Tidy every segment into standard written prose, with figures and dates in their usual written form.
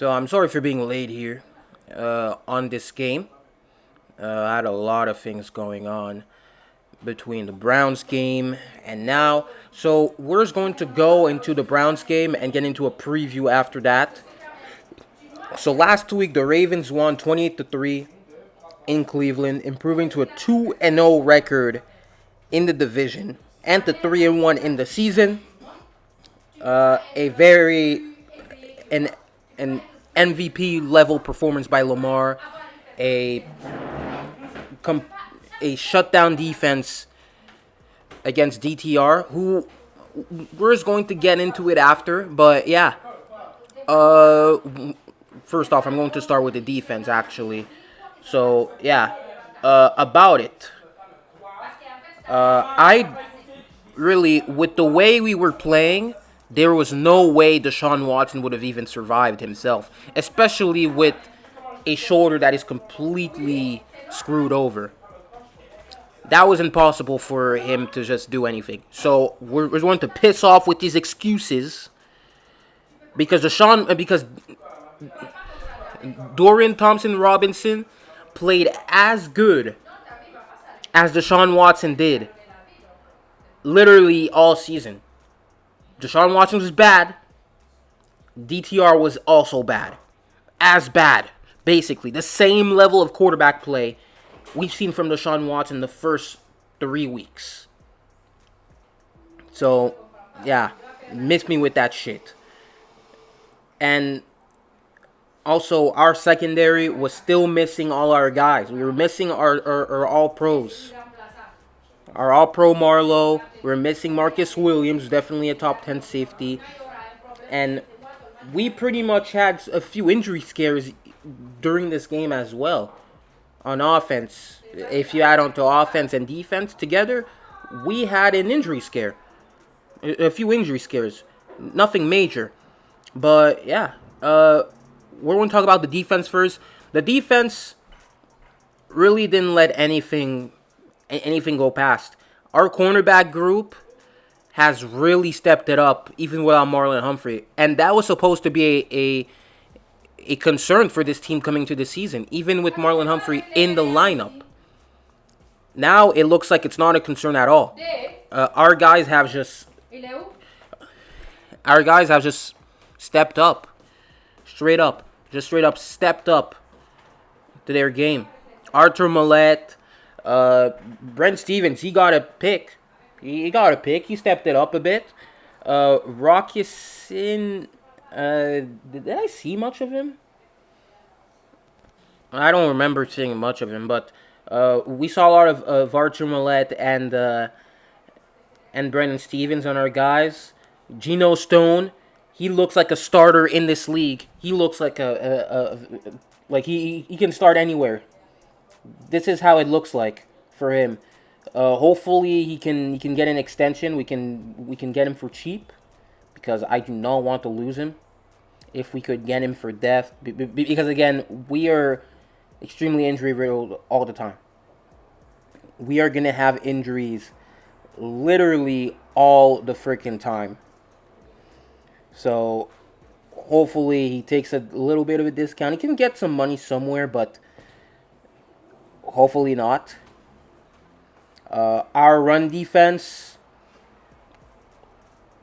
So I'm sorry for being late here on this game. I had a lot of things going on between the Browns game and now. So we're just going to go into the Browns game and get into a preview after that. So last week the Ravens won 28-3 in Cleveland, improving to a 2-0 record in the division and to 3-1 in the season. A very an an MVP level performance by Lamar, a com- a shutdown defense against DTR, who we're just going to get into it after. But yeah, uh, first off, I'm going to start with the defense actually. So yeah, about it. I really, with the way we were playing, there was no way Deshaun Watson would have even survived himself, especially with a shoulder that is completely screwed over. That was impossible for him to just do anything. So we're going to piss off with these excuses because Dorian Thompson Robinson played as good as Deshaun Watson did literally all season. Deshaun Watson was bad. DTR was also bad. As bad. Basically, the same level of quarterback play we've seen from Deshaun Watson the first 3 weeks. So, yeah, miss me with that shit. And also, our secondary was still missing all our guys. We were missing our all pros. Our all pro Marlowe. We were missing Marcus Williams, definitely a top 10 safety. And we pretty much had a few injury scares during this game as well. On offense, if you add on to offense and defense together, we had an injury scare. A few injury scares. Nothing major. But yeah, we're going to talk about the defense first. The defense really didn't let anything go past. Our cornerback group has really stepped it up, even without Marlon Humphrey, and that was supposed to be a concern for this team coming to the season, even with Marlon Humphrey in the lineup. Now it looks like it's not a concern at all. Our guys have just stepped up, straight up stepped up to their game. Arthur Millette, Brent Stevens, he got a pick. He got a pick. He stepped it up a bit. Rocky Sin, did I see much of him? I don't remember seeing much of him, but we saw a lot of Arthur Millette and Brendan Stevens on our guys. Geno Stone, he looks like a starter in this league. He looks like like he can start anywhere. This is how it looks like for him. Hopefully he can get an extension. We can get him for cheap because I do not want to lose him. If we could get him for depth, because again we are extremely injury riddled all the time. We are gonna have injuries literally all the freaking time. So hopefully he takes a little bit of a discount. He can get some money somewhere, but hopefully not. Our run defense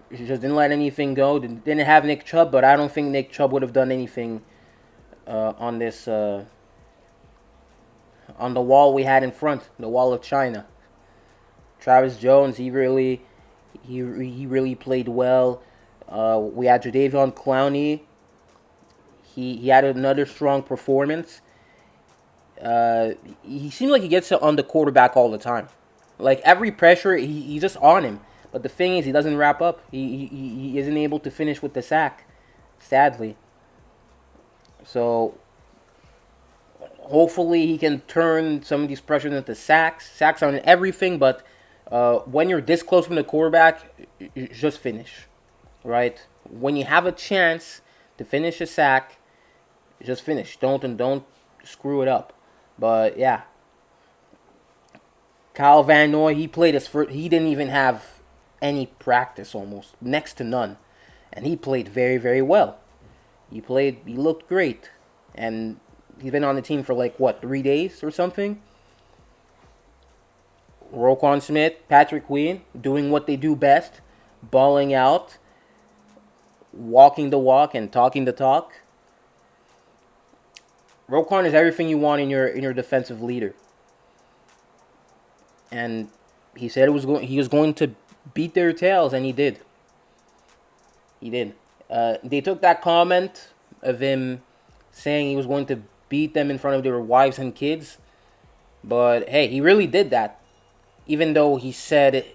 just didn't let anything go. Didn't have Nick Chubb, but I don't think Nick Chubb would have done anything on this on the wall we had in front, the wall of China. Travis Jones, he really played well. We had Jadeveon Clowney. He had another strong performance. He seems like he gets on the quarterback all the time. Like every pressure, he's just on him. But the thing is, he doesn't wrap up. He isn't able to finish with the sack, sadly. So hopefully he can turn some of these pressures into sacks. Sacks aren't everything, but when you're this close from the quarterback, just finish, right? When you have a chance to finish a sack, just finish. Don't screw it up. But yeah, Kyle Van Noy, he played his first. He didn't even have any practice, almost next to none, and he played very, very well. He looked great, and he's been on the team for like what 3 days or something. Roquan Smith, Patrick Queen, doing what they do best, balling out, walking the walk, and talking the talk. Roquan is everything you want in your defensive leader, and he was going to beat their tails, and he did. He did. They took that comment of him saying he was going to beat them in front of their wives and kids, but hey, he really did that. Even though he said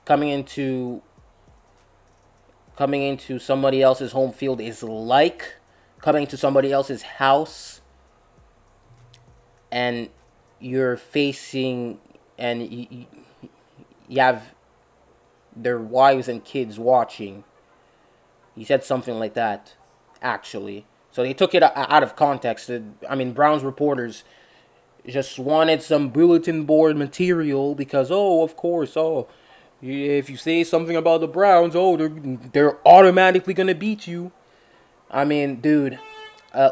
coming into coming into somebody else's home field is like coming to somebody else's house, and you're facing and you have their wives and kids watching. He said something like that, actually. So they took it out of context. I mean, Browns reporters just wanted some bulletin board material because, oh, of course, oh, if you say something about the Browns, oh, they're automatically gonna beat you. I mean, dude,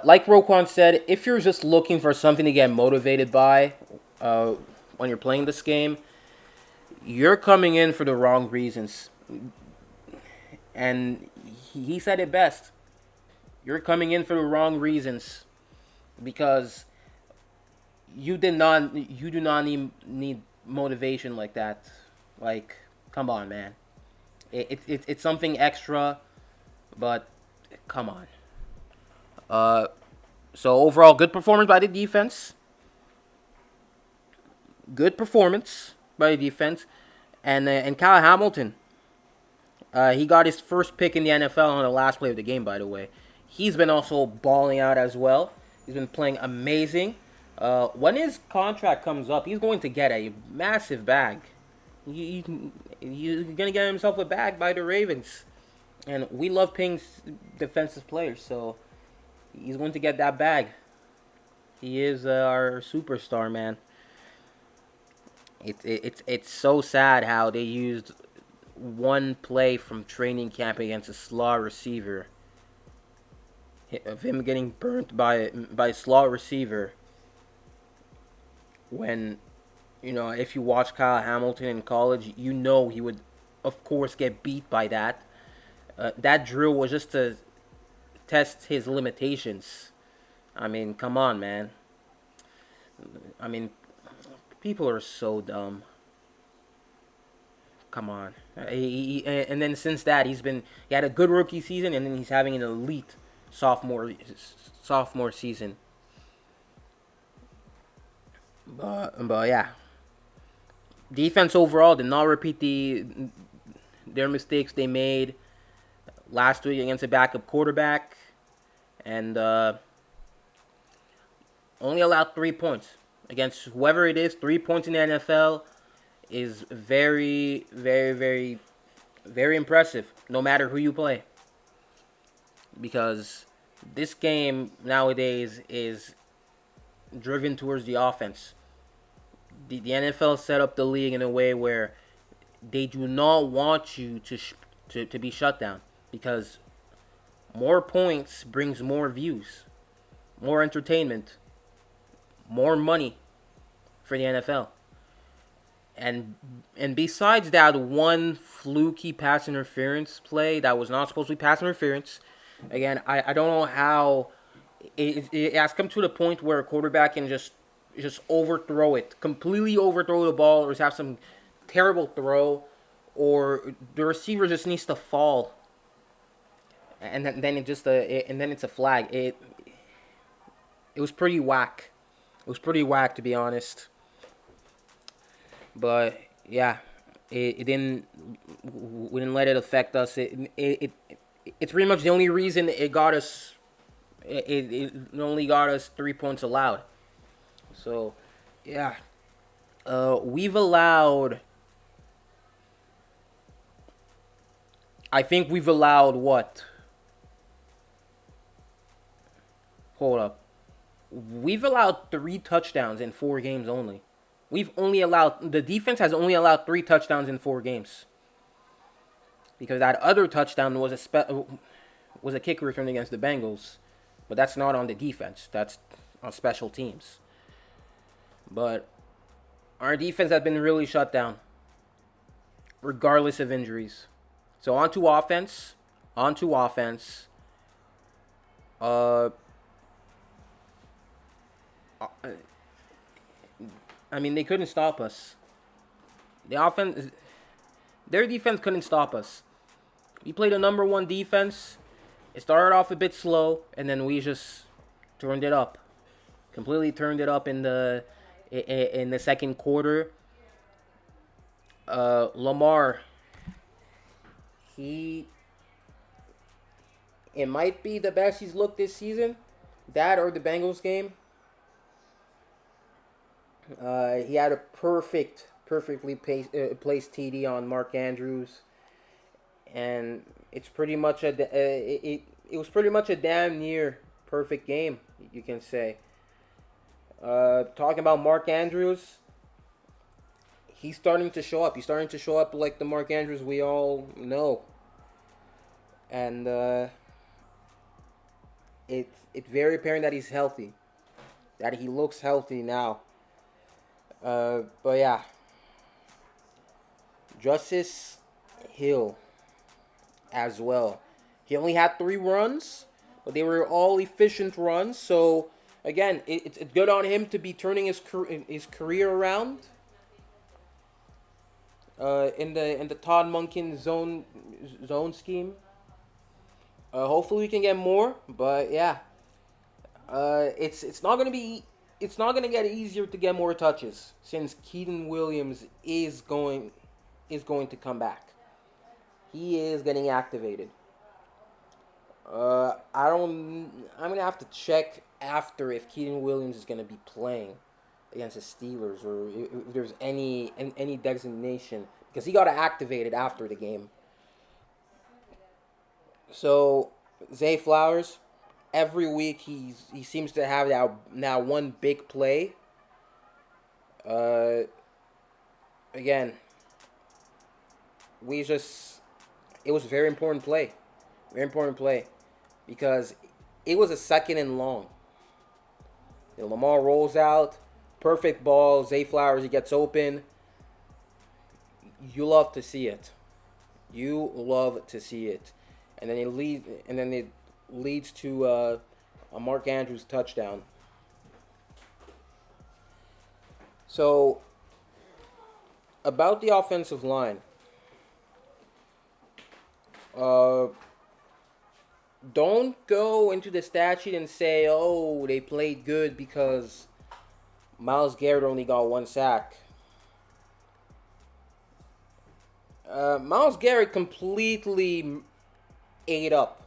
like Roquan said, if you're just looking for something to get motivated by when you're playing this game, you're coming in for the wrong reasons. And he said it best. You're coming in for the wrong reasons because you do not need motivation like that. Like, come on, man. It's something extra, but come on. Uh, so overall, good performance by the defense. Good performance by the defense, and Kyle Hamilton. He got his first pick in the NFL on the last play of the game, by the way. He's been also balling out as well. He's been playing amazing. When his contract comes up, he's going to get a massive bag. He's going to get himself a bag by the Ravens. And we love paying defensive players, so he's going to get that bag. He is our superstar, man. It's so sad how they used one play from training camp against a slot receiver of him getting burnt by a slot receiver. When if you watch Kyle Hamilton in college, you know he would, of course, get beat by that. That drill was just to test his limitations. I mean, come on, man. I mean, people are so dumb. Come on. And then since that, he had a good rookie season, and then he's having an elite sophomore season. But yeah, defense overall did not repeat their mistakes they made last week against a backup quarterback, and only allowed 3 points against whoever it is. 3 points in the NFL is very, very, very, very impressive, no matter who you play. Because this game nowadays is driven towards the offense. The NFL set up the league in a way where they do not want you to be shut down, because more points brings more views, more entertainment, more money for the NFL. And besides that one fluky pass interference play that was not supposed to be pass interference, again, I don't know how it has come to the point where a quarterback can just overthrow it, completely overthrow the ball, or just have some terrible throw, or the receiver just needs to fall, and then and then it's a flag. It was pretty whack. It was pretty whack, to be honest. But yeah, it didn't. We didn't let it affect us. It's pretty much the only reason it got us. It only got us 3 points allowed. So, yeah, we've allowed. I think we've allowed what? Hold up. We've allowed 3 touchdowns in 4 games only. The defense has only allowed 3 touchdowns in 4 games. Because that other touchdown was a kick return against the Bengals, but that's not on the defense. That's on special teams. But our defense has been really shut down, regardless of injuries. So on to offense. On to offense. Uh, I mean, they couldn't stop us. The offense, their defense couldn't stop us. We played a number one defense. It started off a bit slow, and then we just turned it up. Completely turned it up in the second quarter. Lamar, it might be the best he's looked this season. That or the Bengals game. He had a perfectly placed TD on Mark Andrews, and it's pretty much it was pretty much a damn near perfect game, you can say. Talking about Mark Andrews, he's starting to show up. He's starting to show up like the Mark Andrews we all know, and it's very apparent that he's healthy, that he looks healthy now. But yeah, Justice Hill as well. He only had 3 runs, but they were all efficient runs. So again, it's good on him to be turning his career around. In the Todd Monken zone scheme. Hopefully we can get more, but yeah, it's not gonna get easier to get more touches since Keaton Williams is going to come back. He is getting activated. I'm gonna have to check after if Keaton Williams is gonna be playing against the Steelers or if there's any designation because he got activated after the game. So Zay Flowers, every week he seems to have now one big play. Again, it was a very important play, because it was a second and long. Lamar rolls out, perfect ball. Zay Flowers, he gets open. You love to see it. And then it leads to a Mark Andrews touchdown. So about the offensive line, don't go into the stat sheet and say, "Oh, they played good because Myles Garrett only got 1 sack." Myles Garrett completely ate up.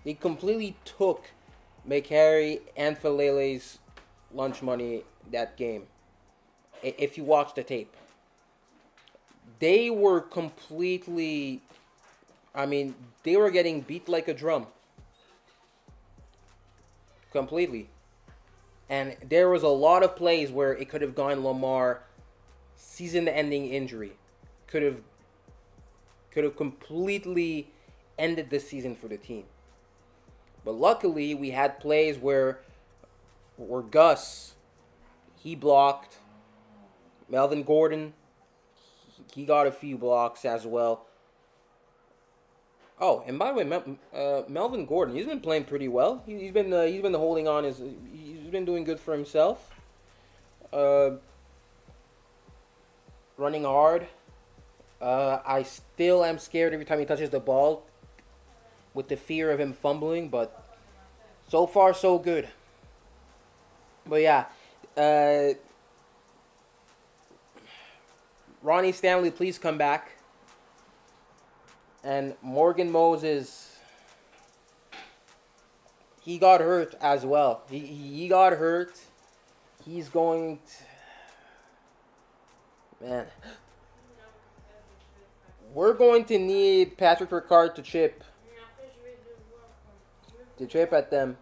He completely took McHarry and Falele's lunch money that game. If you watch the tape, they were completely. I mean, they were getting beat like a drum. Completely. And there was a lot of plays where it could have gone Lamar season-ending injury. Could have completely ended the season for the team. But luckily, we had plays where Gus, he blocked. Melvin Gordon, he got a few blocks as well. Oh, and by the way, Melvin Gordon, he's been playing pretty well. He's been holding on. He's been doing good for himself. Running hard. I still am scared every time he touches the ball, with the fear of him fumbling. But so far, so good. But yeah, Ronnie Stanley, please come back. And Morgan Moses, he got hurt as well. He got hurt. He's going to... Man. We're going to need Patrick Ricard to chip at them.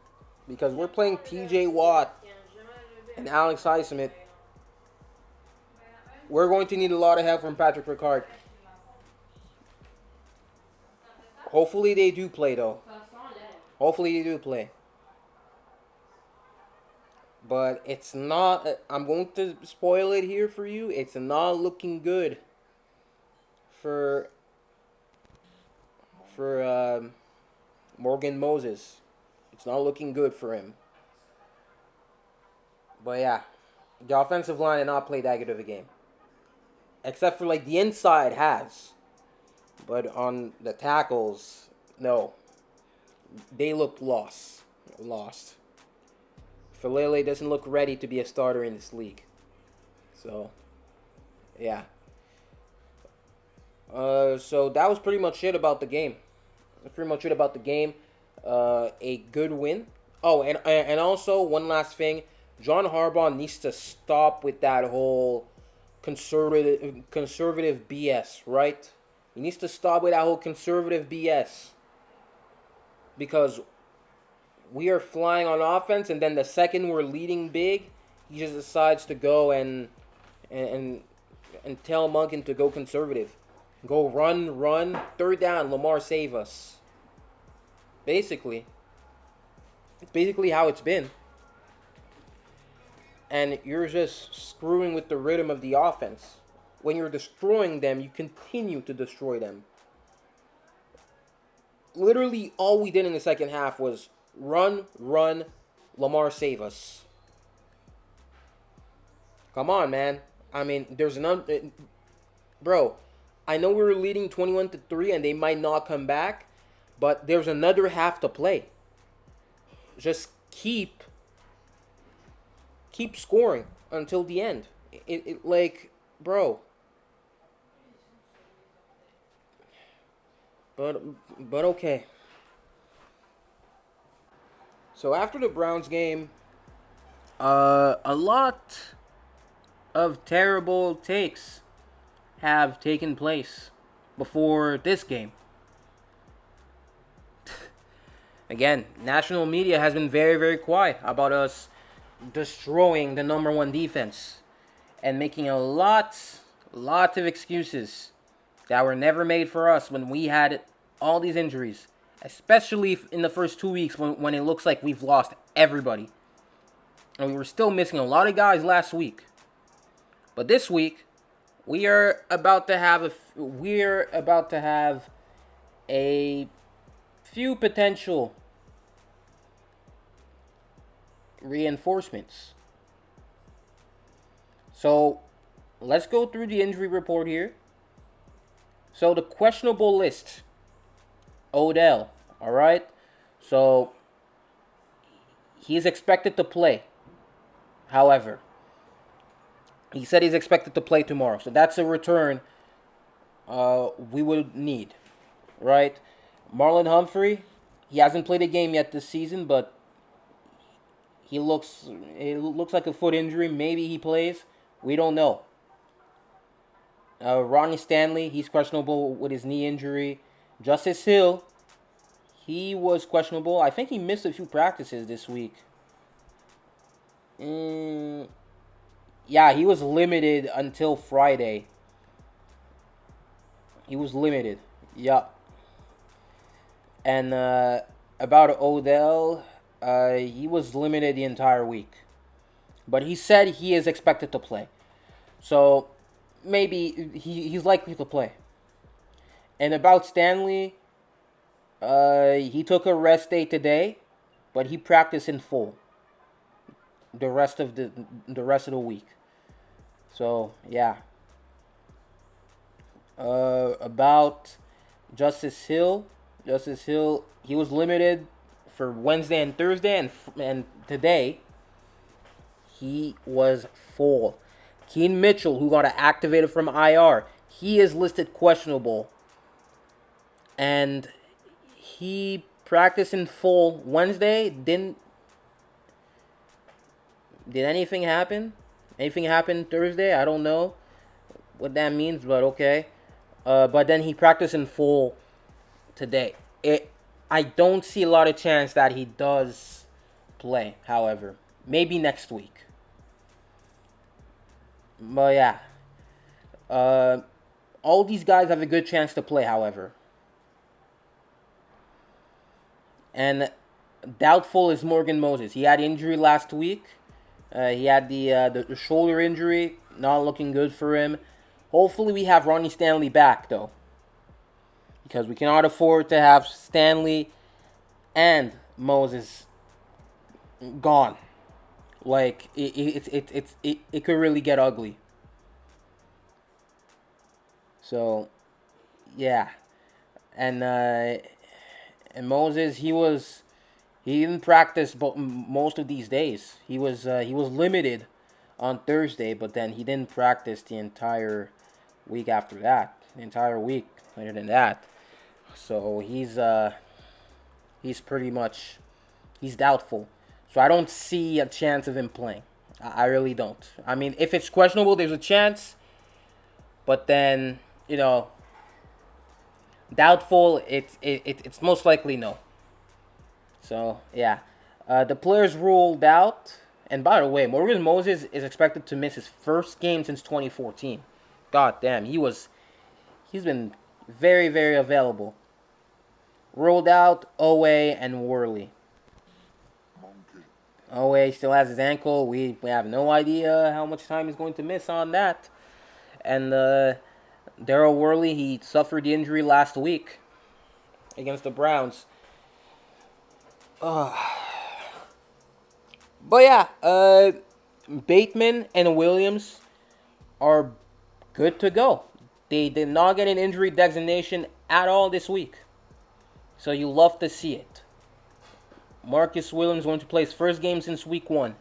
Because we're playing TJ Watt and Alex Highsmith. We're going to need a lot of help from Patrick Ricard. Hopefully they do play, though. Hopefully they do play. But it's not. I'm going to spoil it here for you. It's not looking good for for Morgan Moses. It's not looking good for him. But yeah, the offensive line did not play that good of a game, except for like the inside has. But on the tackles, no, they look lost. Lost. Falele doesn't look ready to be a starter in this league. So, yeah. So that was pretty much it about the game. That's pretty much it about the game. A good win. Oh, and also one last thing, John Harbaugh needs to stop with that whole conservative BS, right? He needs to stop with that whole conservative BS because we are flying on offense, and then the second we're leading big, he just decides to go and and tell Munkin to go conservative. Go run, third down, Lamar save us. Basically. It's basically how it's been. And you're just screwing with the rhythm of the offense. When you're destroying them, you continue to destroy them. Literally all we did in the second half was run, Lamar save us. Come on, man. I mean, there's an bro, I know we were leading 21-3 and they might not come back, but there's another half to play. Just keep scoring until the end. It like, bro. But okay. So after the Browns game, a lot of terrible takes have taken place before this game. Again, national media has been very, very quiet about us destroying the number one defense and making lots of excuses that were never made for us when we had all these injuries, especially in the first 2 weeks when it looks like we've lost everybody. And we were still missing a lot of guys last week. But this week, we're about to have a few potential reinforcements. So, let's go through the injury report here. So, the questionable list. Odell, all right? So, he's expected to play. However, he said he's expected to play tomorrow. So, that's a return we would need, right? Marlon Humphrey, he hasn't played a game yet this season, but it looks like a foot injury. Maybe he plays. We don't know. Ronnie Stanley, he's questionable with his knee injury. Justice Hill, he was questionable. I think he missed a few practices this week. Yeah, he was limited until Friday. He was limited. Yeah. And about Odell, he was limited the entire week. But he said he is expected to play. So maybe he's likely to play. And about Stanley, he took a rest day today, but he practiced in full the rest of the week. So yeah. About Justice Hill, he was limited for Wednesday and Thursday, and today he was full. Keen Mitchell, who got activated from IR, he is listed questionable, and he practiced in full Wednesday. Did anything happen? Anything happened Thursday? I don't know what that means, but okay. But then he practiced in full today. I don't see a lot of chance that he does play. However, maybe next week. But yeah, all these guys have a good chance to play. However, and Doubtful is Morgan Moses. He had injury last week. He had the shoulder injury. Not looking good for him. Hopefully we have Ronnie Stanley back though, because we cannot afford to have Stanley and Moses gone. Like it could really get ugly. So yeah, and Moses, he didn't practice most of these days. He was limited on Thursday, but then he didn't practice the entire week after that. The entire week later than that. So he's pretty much he's doubtful. So I don't see a chance of him playing. I really don't. I mean, if it's questionable, there's a chance. But then, doubtful, it's most likely no. So, yeah. The players ruled out. And by the way, Morgan Moses is expected to miss his first game since 2014. God damn, he's been very, very available. Ruled out Owe and Worley. Owe still has his ankle. We have no idea how much time he's going to miss on that. And Daryl Worley, he suffered the injury last week against the Browns. But yeah, Bateman and Williams are good to go. They did not get an injury designation at all this week. So you love to see it. Marcus Williams going to play his first game since week 1.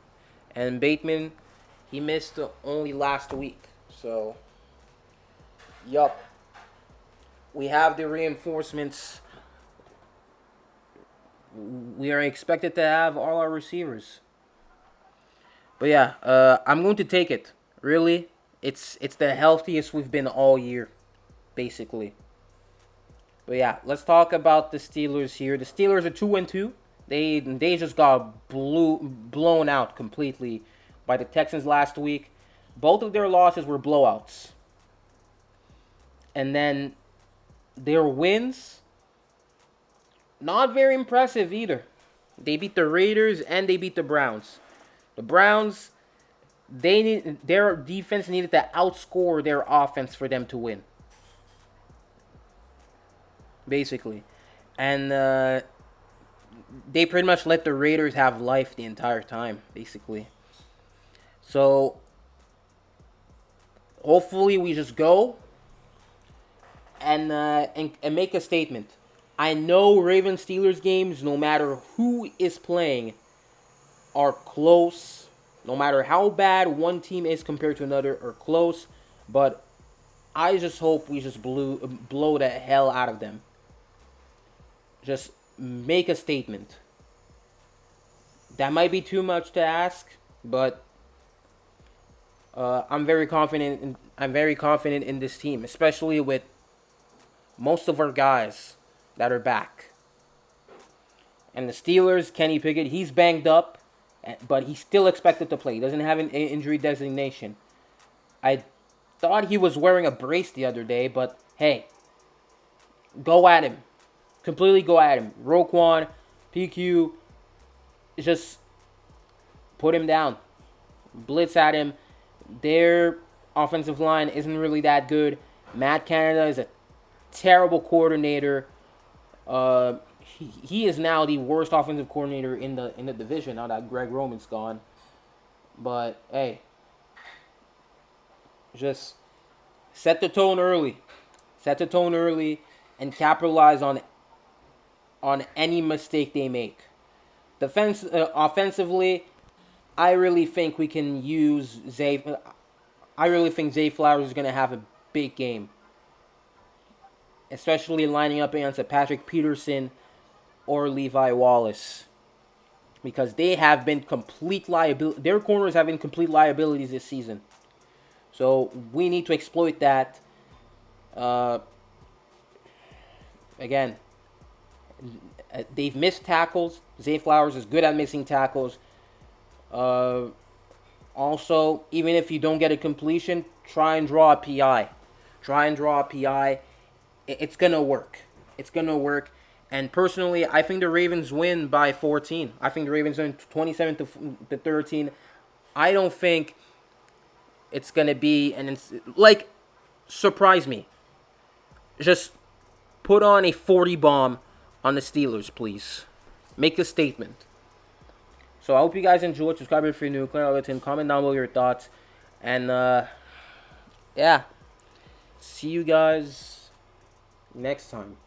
And Bateman, he missed only last week. So, yup. We have the reinforcements. We are expected to have all our receivers. But yeah, I'm going to take it. Really, it's the healthiest we've been all year, basically. But yeah, let's talk about the Steelers here. The Steelers are 2-2. They just got blown out completely by the Texans last week. Both of their losses were blowouts. And then their wins, not very impressive either. They beat the Raiders and they beat the Browns. The Browns, their defense needed to outscore their offense for them to win. Basically. And they pretty much let the Raiders have life the entire time, basically. So, hopefully we just go and make a statement. I know Ravens Steelers games, no matter who is playing, are close. No matter how bad one team is compared to another, are close. But I just hope we just blow the hell out of them. Just make a statement. That might be too much to ask, but I'm very confident. I'm very confident in this team, especially with most of our guys that are back. And the Steelers, Kenny Pickett, he's banged up, but he's still expected to play. He doesn't have an injury designation. I thought he was wearing a brace the other day, but hey, go at him. Completely go at him. Roquan, PQ, just put him down. Blitz at him. Their offensive line isn't really that good. Matt Canada is a terrible coordinator. He is now the worst offensive coordinator in the division now that Greg Roman's gone. But hey, just set the tone early. Set the tone early and capitalize on any mistake they make. Offensively, I really think we can use Zay. I really think Zay Flowers is going to have a big game, especially lining up against a Patrick Peterson or Levi Wallace, because they have been complete liability. Their corners have been complete liabilities this season. So we need to exploit that. Again, they've missed tackles. Zay Flowers is good at missing tackles. Also, even if you don't get a completion, try and draw a PI. Try and draw a PI. It's going to work. It's going to work. And personally, I think the Ravens win by 14. I think the Ravens win 27 to 13. I don't think it's gonna be like surprise me. Just put on a 40 bomb on the Steelers, please. Make a statement. So I hope you guys enjoyed. Subscribe if you're new. Click on the button. Comment down below your thoughts. And yeah, see you guys next time.